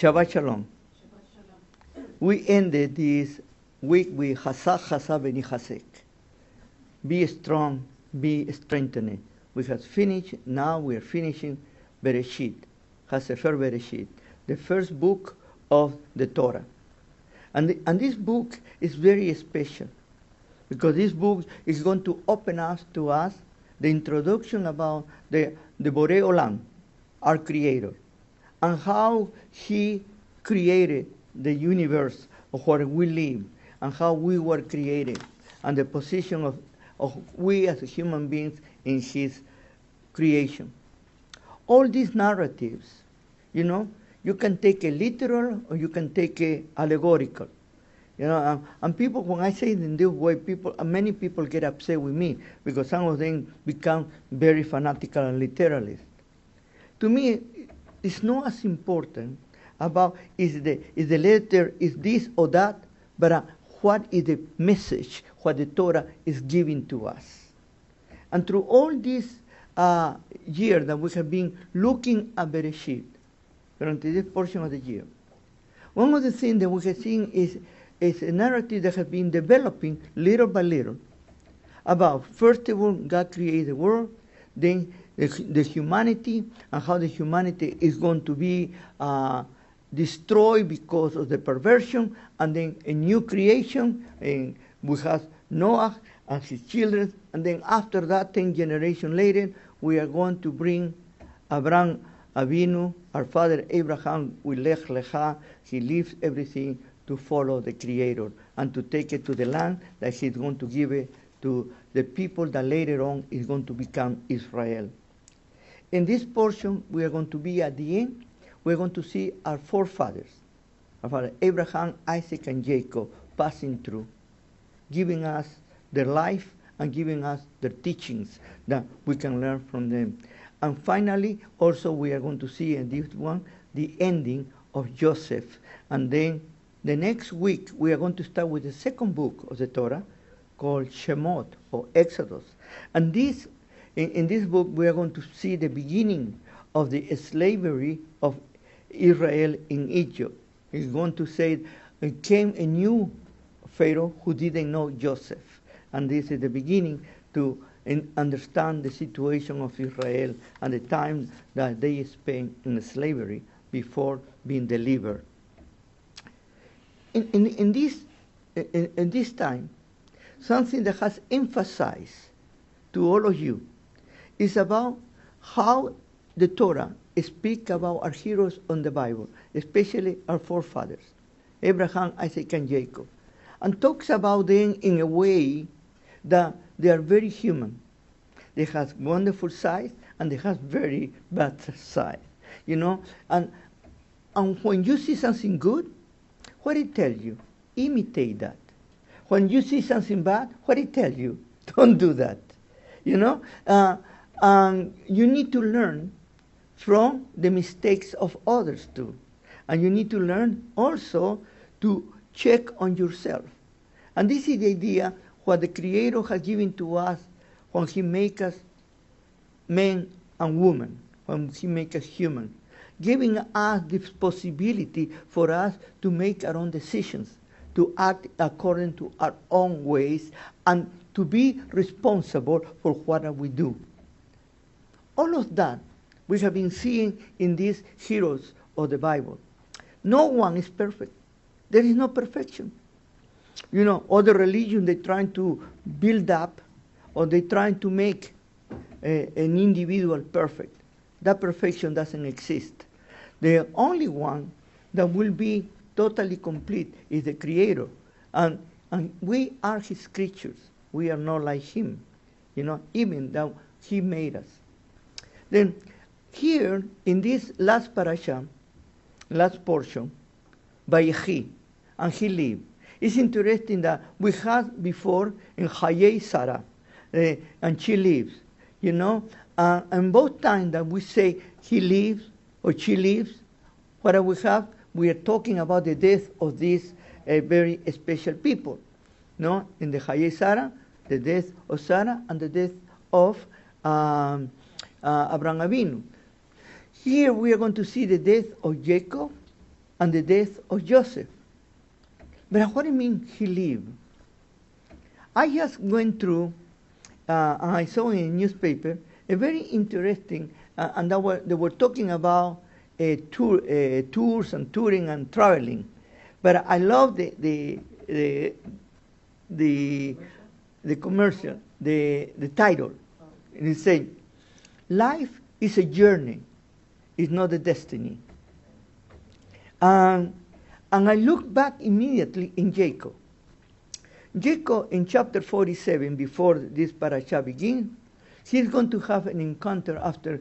Shabbat Shalom. We ended this week with Hasach Hasab Benihasek. Be strong, be strengthened. We have finished, now we are finishing Bereshit, Hasefer Bereshit, the first book of the Torah. And this book is very special because this book is going to open us to us the introduction about the Borei Olam, our Creator, and how He created the universe of where we live, and how we were created, and the position of we as human beings in His creation. All these narratives, you can take a literal or you can take a allegorical. And people, when I say it in this way, many people get upset with me because some of them become very fanatical and literalist. To me, it's not as important about is the letter, is this or that, but what is the message, what the Torah is giving to us. And through all this year that we have been looking at Bereshit, during this portion of the year, one of the things that we have seen is a narrative that has been developing little by little about, first of all, God created the world, then the humanity, and how the humanity is going to be destroyed because of the perversion, and then a new creation, and we have Noah and his children, and then after that, 10 generations later, we are going to bring Abraham Avinu, our father Abraham, with Lech Lecha. He leaves everything to follow the Creator and to take it to the land that He's going to give it to the people that later on is going to become Israel. In this portion, we are going to be at the end, we're going to see our forefathers, our father Abraham, Isaac, and Jacob passing through, giving us their life and giving us their teachings that we can learn from them. And finally, also we are going to see in this one, the ending of Joseph. And then the next week, we are going to start with the second book of the Torah called Shemot, or Exodus. And in this book, we are going to see the beginning of the slavery of Israel in Egypt. It's going to say, it came a new Pharaoh who didn't know Joseph. And this is the beginning to understand the situation of Israel and the time that they spent in slavery before being delivered. In this time, something that has emphasized to all of you is about how the Torah speaks about our heroes on the Bible, especially our forefathers, Abraham, Isaac, and Jacob, and talks about them in a way that they are very human. They have wonderful sides and they have very bad side, And when you see something good, what it tells you? Imitate that. When you see something bad, what it tells you? Don't do that. You need to learn from the mistakes of others too. And you need to learn also to check on yourself. And this is the idea what the Creator has given to us when He makes us men and women, when He makes us human, giving us this possibility for us to make our own decisions, to act according to our own ways, and to be responsible for what we do. All of that we have been seeing in these heroes of the Bible. No one is perfect. There is no perfection. Other religions, they're trying to build up, or they're trying to make an individual perfect. That perfection doesn't exist. The only one that will be totally complete is the Creator. And we are His creatures. We are not like Him, even though He made us. Then here, in this last parasha, last portion, Vayechi, and he lived. It's interesting that we had before in Hayei Sarah, and she lives, and both times that we say he lives or she lives, what do we have? We are talking about the death of these very special people. In the Hayei Sarah, the death of Sarah and the death of Abraham Avinu. Here we are going to see the death of Jacob and the death of Joseph. But what do you mean he lived? I just went through, and I saw in a newspaper, a very interesting, and they were talking about tours and touring and traveling. But I love the commercial, the title. And it said, life is a journey, it's not a destiny. And I looked back immediately in Jacob. Jacob, in chapter 47, before this parasha begins, he's going to have an encounter after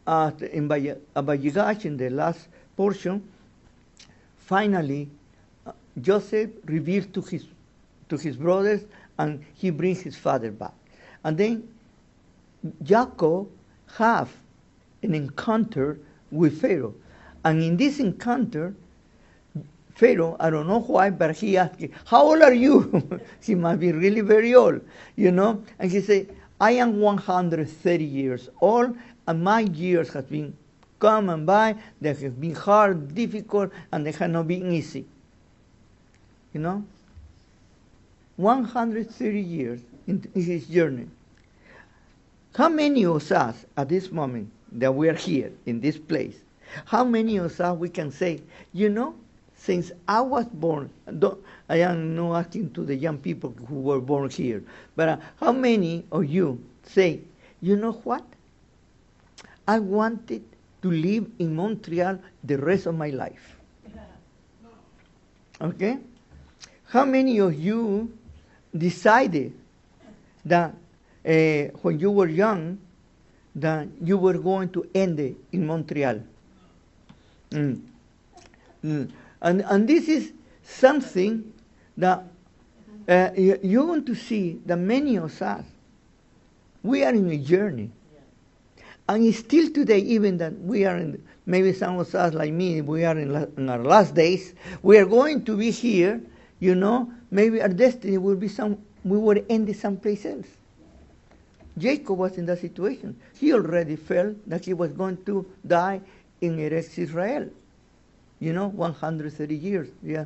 in Vayechi, in the last portion. Finally, Joseph reveals to his brothers, and he brings his father back. And then Jacob have an encounter with Pharaoh. And in this encounter, Pharaoh, I don't know why, but he asked, how old are you? He must be really very old, you know. And he said, I am 130 years old, and my years have been come and by. They have been hard, difficult, and they have not been easy. You know? 130 years in his journey. How many of us at this moment that we are here in this place, how many of us we can say, you know, since I was born, I am not asking to the young people who were born here, but how many of you say, you know what? I wanted to live in Montreal the rest of my life. Okay? How many of you decided that when you were young, that you were going to end it in Montreal? And this is something that you're going to see that many of us, we are in a journey. And still today, even that we are in, maybe some of us like me, we are in our last days, we are going to be here, you know, maybe our destiny will be we will end it someplace else. Jacob was in that situation. He already felt that he was going to die in Eretz Israel. You know, 130 years. Yeah,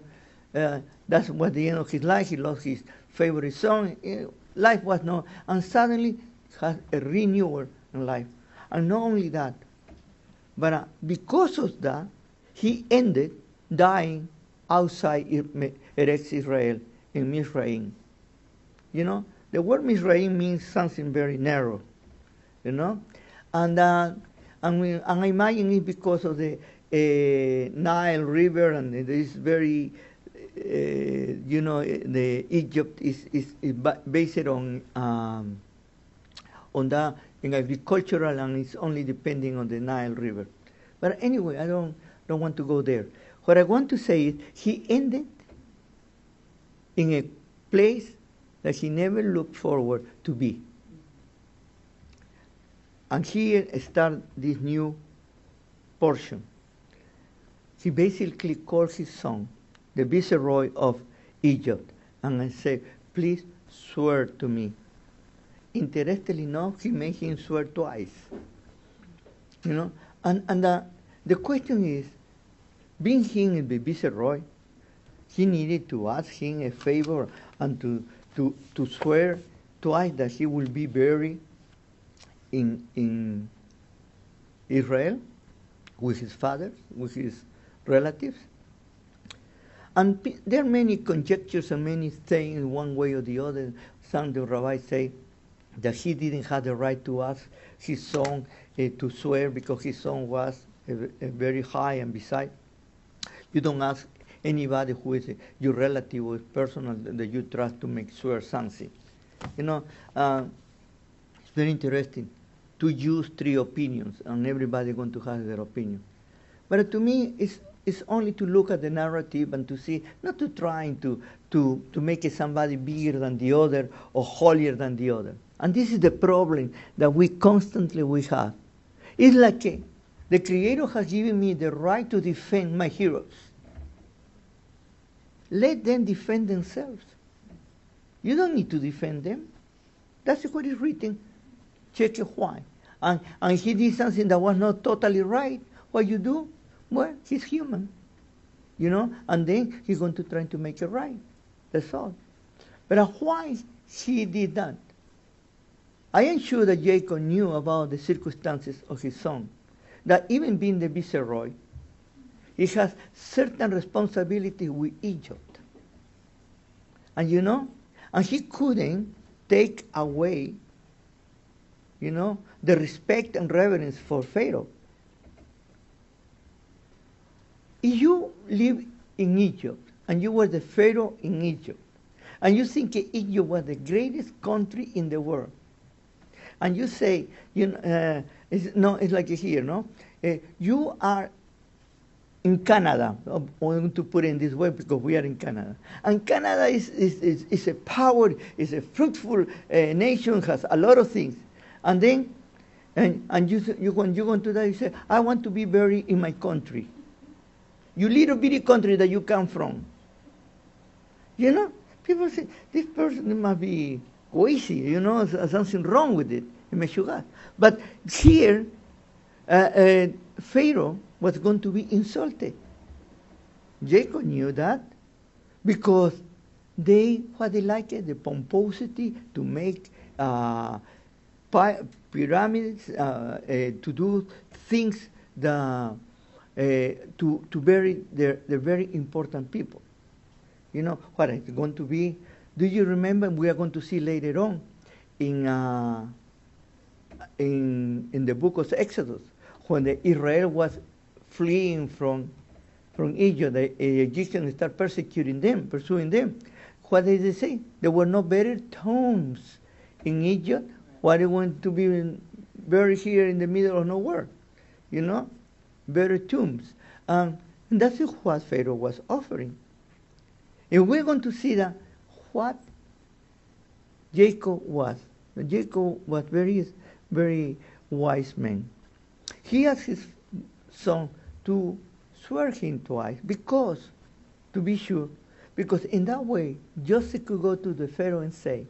that's what the end of his life. He lost his favorite son. Life was no, and suddenly has a renewal in life. And not only that, but because of that, he ended dying outside Eretz Israel in Mizraim. You know, the word Mizraim means something very narrow. You know, and I imagine it's because of the Nile River, and this very, you know, the Egypt is based on that in agricultural, and it's only depending on the Nile River. But anyway, I don't want to go there. What I want to say is he ended in a place that he never looked forward to be. And here starts this new portion. He basically called his son the viceroy of Egypt, and I said, please swear to me. Interestingly enough, he made him swear twice. You know, and the question is, being him the viceroy, he needed to ask him a favor and to swear twice that he will be buried in Israel with his father, with his relatives. And there are many conjectures and many things one way or the other. Some of the rabbis say that he didn't have the right to ask his son to swear because his son was very high, and besides, you don't ask anybody who is your relative or personal that you trust to make swear something. You know, it's very interesting to use three opinions, and everybody going to have their opinion. But to me, it's only to look at the narrative and to see, not to trying to make somebody bigger than the other or holier than the other. And this is the problem that we constantly have. It's like the Creator has given me the right to defend my heroes. Let them defend themselves. You don't need to defend them. That's what is written. Check it why. And he did something that was not totally right. What you do? Well, he's human, and then he's going to try to make it right. That's all. But why he did that? I am sure that Jacob knew about the circumstances of his son, that even being the viceroy, he has certain responsibility with Egypt. And and he couldn't take away, the respect and reverence for Pharaoh. If you live in Egypt, and you were the Pharaoh in Egypt, and you think Egypt was the greatest country in the world, and you say, it's like here, no? You are in Canada. I'm going to put it in this way because we are in Canada. And Canada is a power, is a fruitful nation, has a lot of things. And then, when you go to that, you say, I want to be buried in my country. You little bitty country that you come from. People say, this person must be crazy, something wrong with it. But here, Pharaoh was going to be insulted. Jacob knew that because what they liked, the pomposity to make pyramids, to do things to bury the very important people. What it's going to be. Do you remember? We are going to see later on in the book of Exodus, when Israel was fleeing from Egypt, the Egyptians started pursuing them. What did they say? There were no better tombs in Egypt. Why they want to be buried here in the middle of nowhere? Better tombs. And that's what Pharaoh was offering. And we're going to see that what Jacob was. Jacob was very, very wise man. He asked his son to swear him twice to be sure, because in that way Joseph could go to the Pharaoh and say,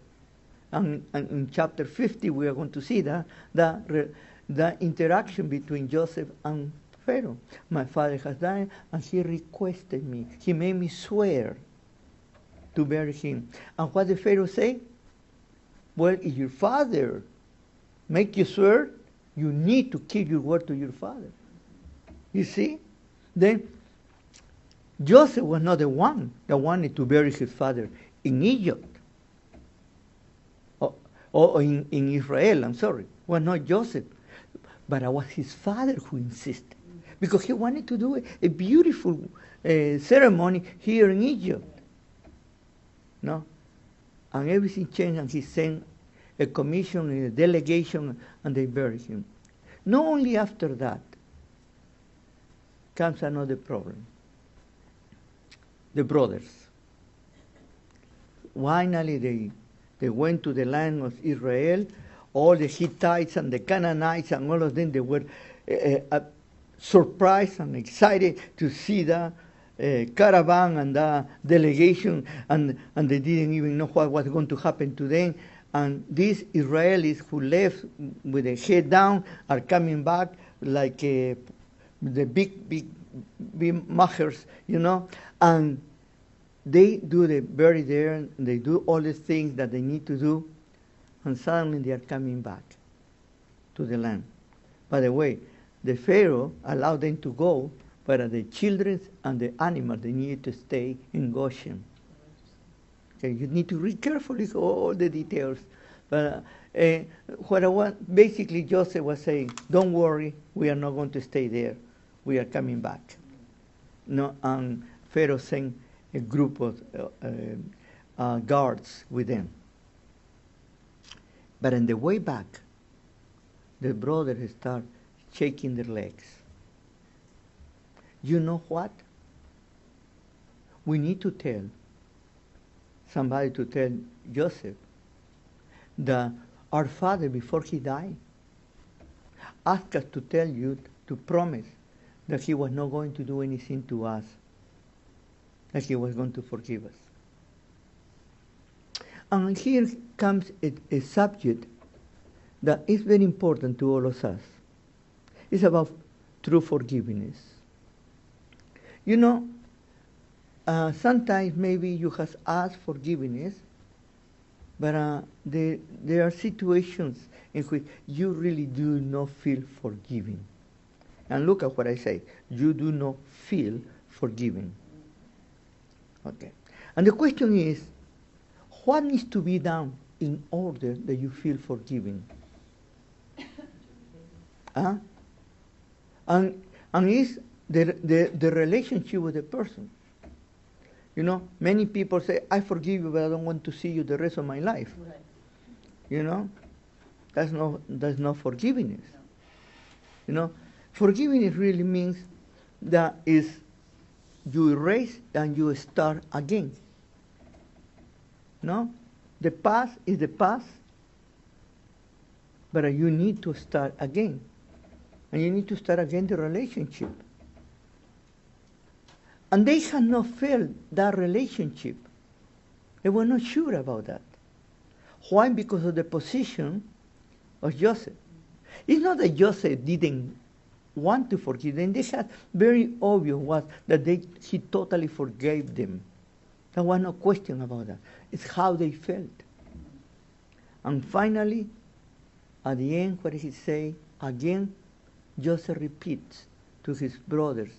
and in chapter 50 we are going to see that the interaction between Joseph and Pharaoh. My father has died, and he requested me. He made me swear to bury him. And what did Pharaoh say? Well, if your father make you swear, you need to keep your word to your father. You see? Then Joseph was not the one that wanted to bury his father in Egypt. Or in Israel, I'm sorry. It was not Joseph. But it was his father who insisted. Because he wanted to do a beautiful ceremony here in Egypt. No? And everything changed, and he sent a commission, a delegation, and they buried him. Not only after that comes another problem. The brothers. Finally, they went to the land of Israel. All the Hittites and the Canaanites and all of them, they were surprised and excited to see the caravan and the delegation, and they didn't even know what was going to happen to them. And these Israelis who left with their head down are coming back like the big machers, and they do the bury there, and they do all the things that they need to do, and suddenly they are coming back to the land. By the way, the Pharaoh allowed them to go, but the children and the animals, they need to stay in Goshen. Okay, you need to read carefully all the details. But what I want, basically Joseph was saying, don't worry, we are not going to stay there. We are coming back. No, and Pharaoh sent a group of guards with them. But on the way back, the brothers start shaking their legs. You know what? We need to tell somebody to tell Joseph that our father, before he died, asked us to tell you, to promise that he was not going to do anything to us, that he was going to forgive us. And here comes a subject that is very important to all of us. It's about true forgiveness. You know, sometimes maybe you have asked forgiveness, but there are situations in which you really do not feel forgiving. And look at what I say. You do not feel forgiving. Okay. And the question is, what needs to be done in order that you feel forgiving? Huh? And it's the relationship with the person. You know, many people say, I forgive you, but I don't want to see you the rest of my life. Right. You know, that's not forgiveness. No. You know, forgiveness really means that is you erase and you start again. No? The past is the past, but you need to start again. And you need to start again the relationship. And they had not felt that relationship. They were not sure about that. Why? Because of the position of Joseph. It's not that Joseph didn't want to forgive them. They had very obvious was that he totally forgave them. There was no question about that. It's how they felt. And finally, at the end, what did he say? Again, Joseph repeats to his brothers,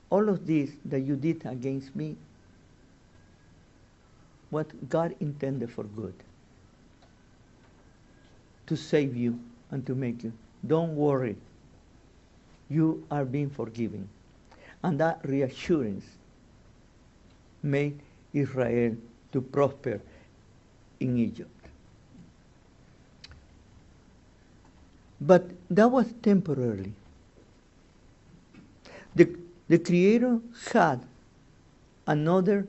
all of this that you did against me, what God intended for good, to save you and to make you. Don't worry. You are being forgiven. And that reassurance made Israel to prosper in Egypt. But that was temporarily. The Creator had another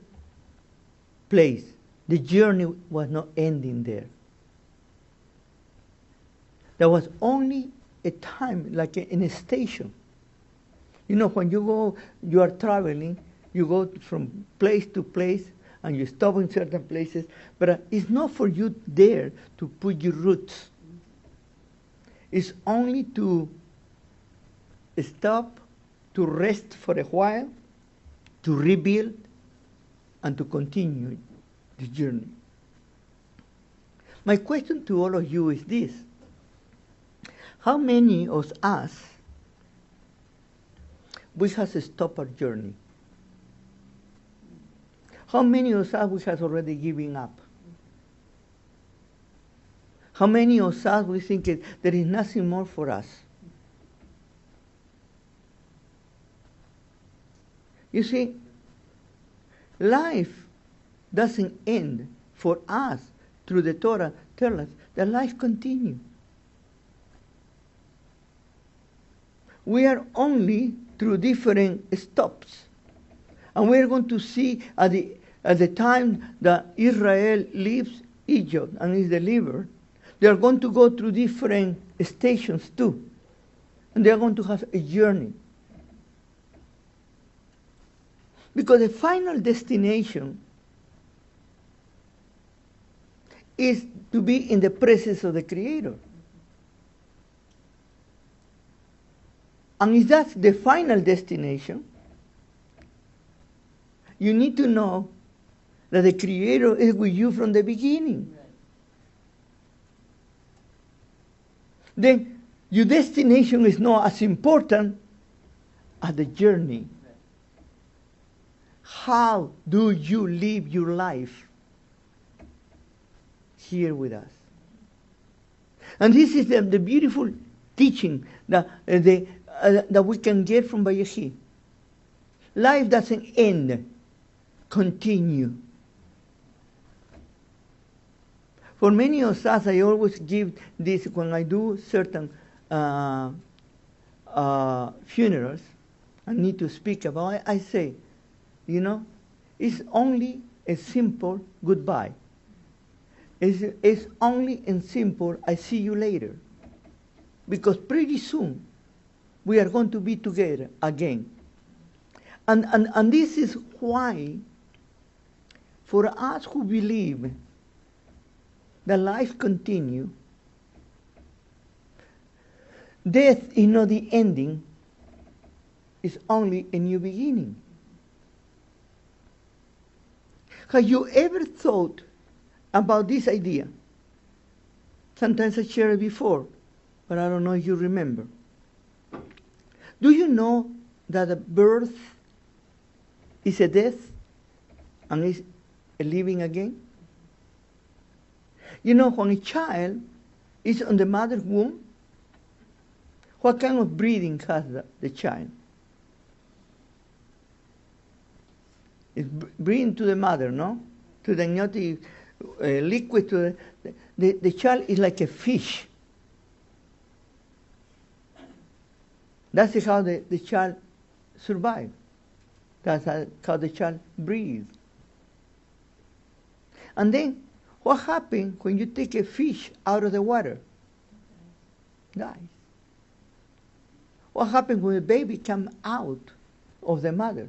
place. The journey was not ending there. There was only a time, like in a station. You know, when you are traveling, you go from place to place, and you stop in certain places, but it's not for you there to put your roots. It's only to stop, to rest for a while, to rebuild, and to continue the journey. My question to all of you is this. How many of us, we have stopped our journey? How many of us we have already given up? How many of us we think there is nothing more for us? You see, life doesn't end for us through the Torah. Tell us that life continues. We are only through different stops. And we're going to see at the time that Israel leaves Egypt and is delivered, they are going to go through different stations too. And they are going to have a journey. Because the final destination is to be in the presence of the Creator. And if that's the final destination, you need to know that the Creator is with you from the beginning. Right. Then your destination is not as important as the journey. Right. How do you live your life here with us? And this is the beautiful teaching that we can get from Vayechi. Life doesn't end, continue. For many of us, I always give this when I do certain funerals. I need to speak about it. I say, you know, it's only a simple goodbye. It's only a simple I see you later. Because pretty soon, we are going to be together again. And this is why, for us who believe that life continues, death is not the ending, is only a new beginning. Have you ever thought about this idea? Sometimes I shared it before, but I don't know if you remember. Do you know that a birth is a death and is a living again? You know, when a child is on the mother's womb, what kind of breathing has the child? It's breathing to the mother, no? To the amniotic liquid. To the child is like a fish. That's how the child survives. That's how the child breathes. And then, what happens when you take a fish out of the water? Dies. What happens when a baby comes out of the mother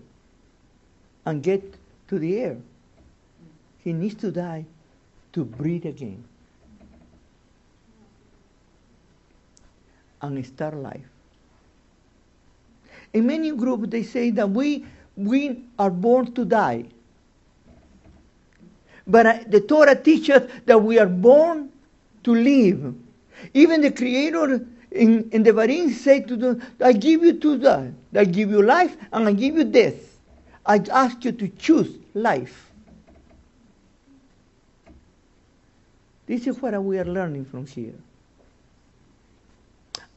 and get to the air? He needs to die to breathe again and start life. In many groups, they say that we are born to die. But the Torah teaches that we are born to live. Even the Creator in the Varim said to them, I give you to die. I give you life and I give you death. I ask you to choose life. This is what we are learning from here.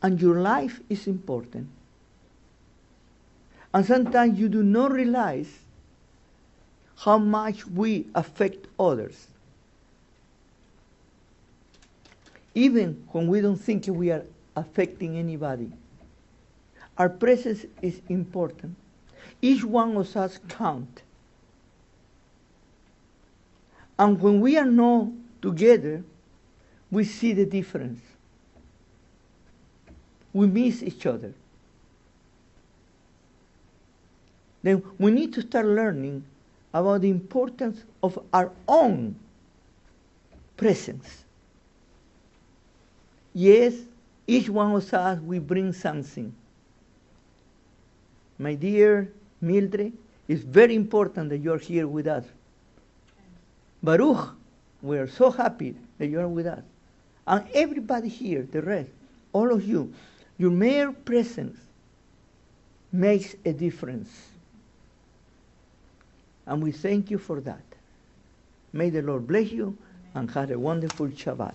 And your life is important. And sometimes you do not realize how much we affect others. Even when we don't think we are affecting anybody. Our presence is important. Each one of us counts. And when we are not together, we see the difference. We miss each other. Then we need to start learning about the importance of our own presence. Yes, each one of us will bring something. My dear Mildred, it's very important that you're here with us. Baruch, we are so happy that you are with us. And everybody here, the rest, all of you, your mere presence makes a difference. And we thank you for that. May the Lord bless you and have a wonderful Shabbat.